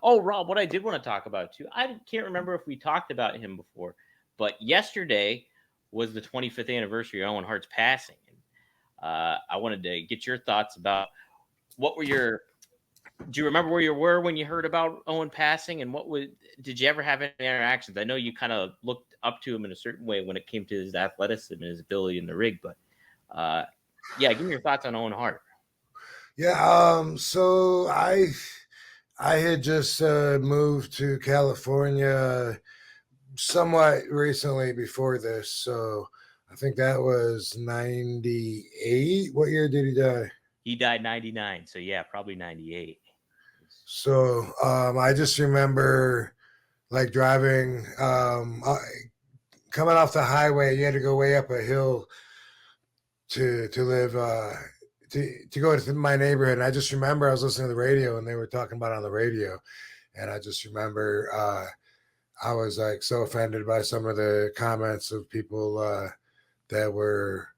Oh, Rob, what I did want to talk about too. I can't remember if we talked about him before, but yesterday was the 25th anniversary of Owen Hart's passing, and I wanted to get your thoughts about what were your. Do you remember where you were when you heard about Owen passing, and did you ever have any interactions? I know you kind of looked up to him in a certain way when it came to his athleticism and his ability in the rig, but uh, yeah, give me your thoughts on Owen Hart. Yeah, so I had just moved to California somewhat recently before this, so I think that was 98. What year did he die? He died 99, so yeah, probably 98. So I just remember like driving, coming off the highway. You had to go way up a hill to live to go to my neighborhood. And I just remember I was listening to the radio and they were talking about it on the radio, and I just remember I was like so offended by some of the comments of people that were.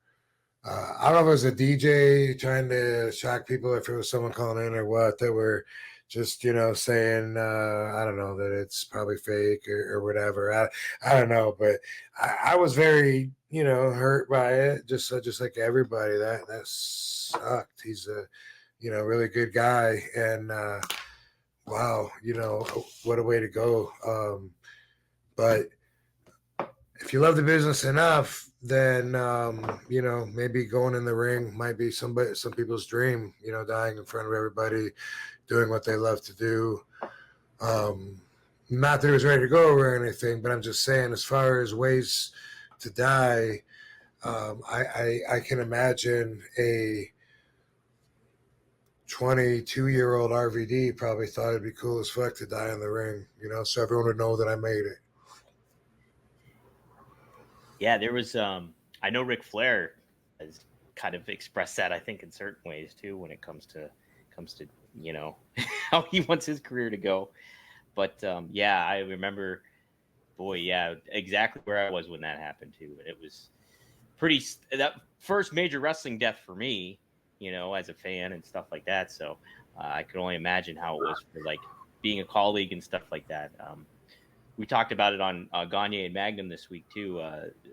I don't know if it was a DJ trying to shock people, if it was someone calling in or what, that were just, saying, I don't know, that it's probably fake or whatever. I don't know, but I was very, hurt by it. Just like everybody, that sucked. He's a, really good guy. And, wow, what a way to go. But if you love the business enough, then maybe going in the ring might be some people's dream. Dying in front of everybody, doing what they love to do. Not that he was ready to go or anything, but I'm just saying, as far as ways to die, I can imagine a 22-year-old RVD probably thought it'd be cool as fuck to die in the ring. So everyone would know that I made it. Yeah, there was I know Ric Flair has kind of expressed that, I think, in certain ways too when it comes to how he wants his career to go. But yeah, I remember, boy, yeah, exactly where I was when that happened too. And it was pretty that first major wrestling death for me, as a fan and stuff like that. So I could only imagine how it was for like being a colleague and stuff like that. We talked about it on Gagne and Magnum this week too.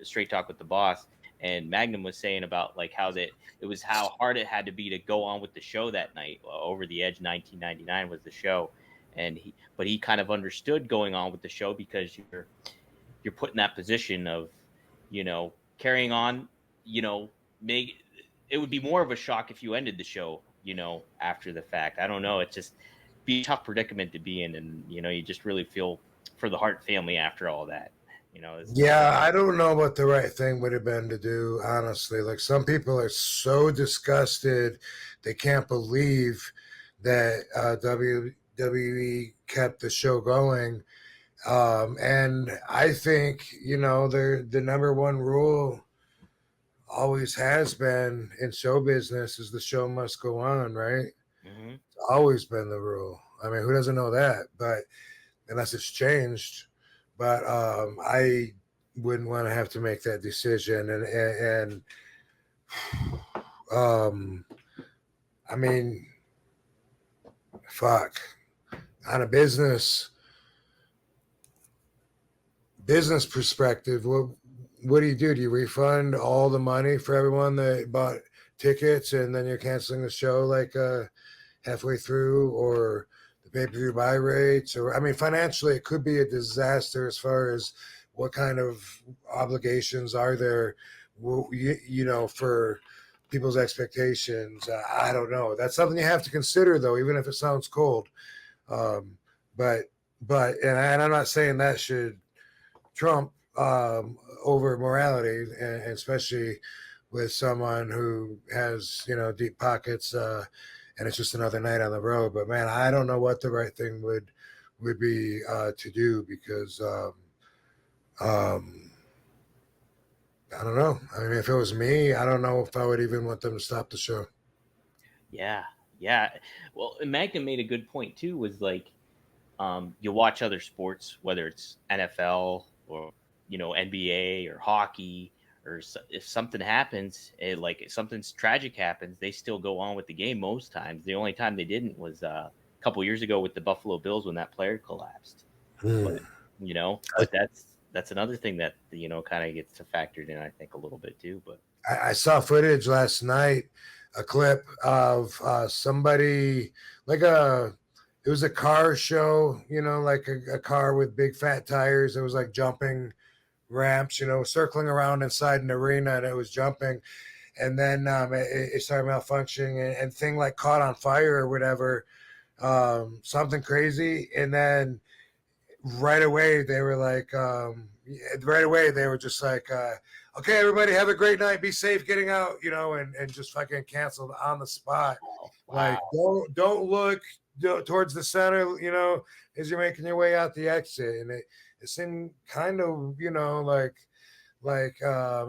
Straight Talk with the Boss, and Magnum was saying about like how that it was how hard it had to be to go on with the show that night. Over the Edge 1999 was the show, and he kind of understood going on with the show because you're put in that position of carrying on. Make it would be more of a shock if you ended the show. After the fact. I don't know. It's just be a tough predicament to be in, and you just really feel for the Hart family after all that. It's Yeah, I don't know what the right thing would have been to do, honestly. Like, some people are so disgusted, they can't believe that WWE kept the show going. And I think, the number one rule always has been in show business is the show must go on, right? hmm It's always been the rule. I mean, who doesn't know that? But unless it's changed. But I wouldn't want to have to make that decision. And um, I mean, fuck. On a business perspective, what do you do? Do you refund all the money for everyone that bought tickets, and then you're canceling the show like halfway through, or the pay-per-view buy rates? Or, I mean, financially it could be a disaster as far as what kind of obligations are there, for people's expectations. I don't know. That's something you have to consider, though, even if it sounds cold. um, but and I'm not saying that should trump over morality, and especially with someone who has deep pockets, and it's just another night on the road. But man, I don't know what the right thing would be to do, because um, I don't know. I mean, if it was me, I don't know if I would even want them to stop the show. Yeah, yeah. Well, and Magnum made a good point too. Was like you watch other sports, whether it's NFL or NBA or hockey, or if something happens, like if something's tragic happens, they still go on with the game most times. The only time they didn't was a couple years ago with the Buffalo Bills when that player collapsed. Hmm. But but that's another thing that kind of gets factored in, I think, a little bit too. But I saw footage last night, a clip of somebody like it was a car show, like a car with big fat tires. It was like jumping ramps, circling around inside an arena, and it was jumping. And then it started malfunctioning, and thing like caught on fire or whatever, something crazy. And then right away they were like, right away they were just like, okay, everybody have a great night, be safe getting out, and just fucking canceled on the spot. oh, Like, wow. don't look towards the center, as you're making your way out the exit. And it seemed kind of,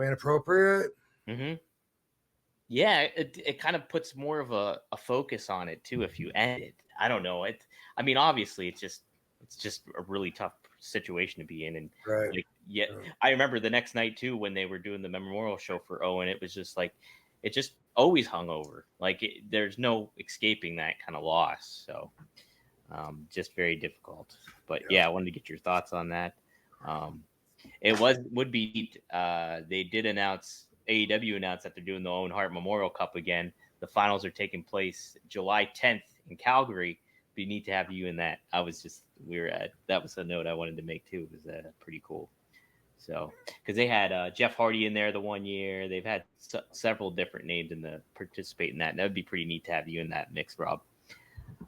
inappropriate. Hmm. Yeah, it kind of puts more of a focus on it too. If you end it, I don't know. I mean, obviously, it's just a really tough situation to be in, and Right. like, yeah, I remember the next night too when they were doing the memorial show for Owen. It was just like it just always hung over. Like there's no escaping that kind of loss. So just very difficult. But yeah, I wanted to get your thoughts on that. Um, it would be neat. They did announce AEW announced that they're doing the Owen Hart Memorial Cup again. The finals are taking place July 10th in Calgary. Be neat to have you in that. That was a note I wanted to make too. It was pretty cool. So because they had Jeff Hardy in there the one year, they've had several different names in the participate in that. And that would be pretty neat to have you in that mix, Rob.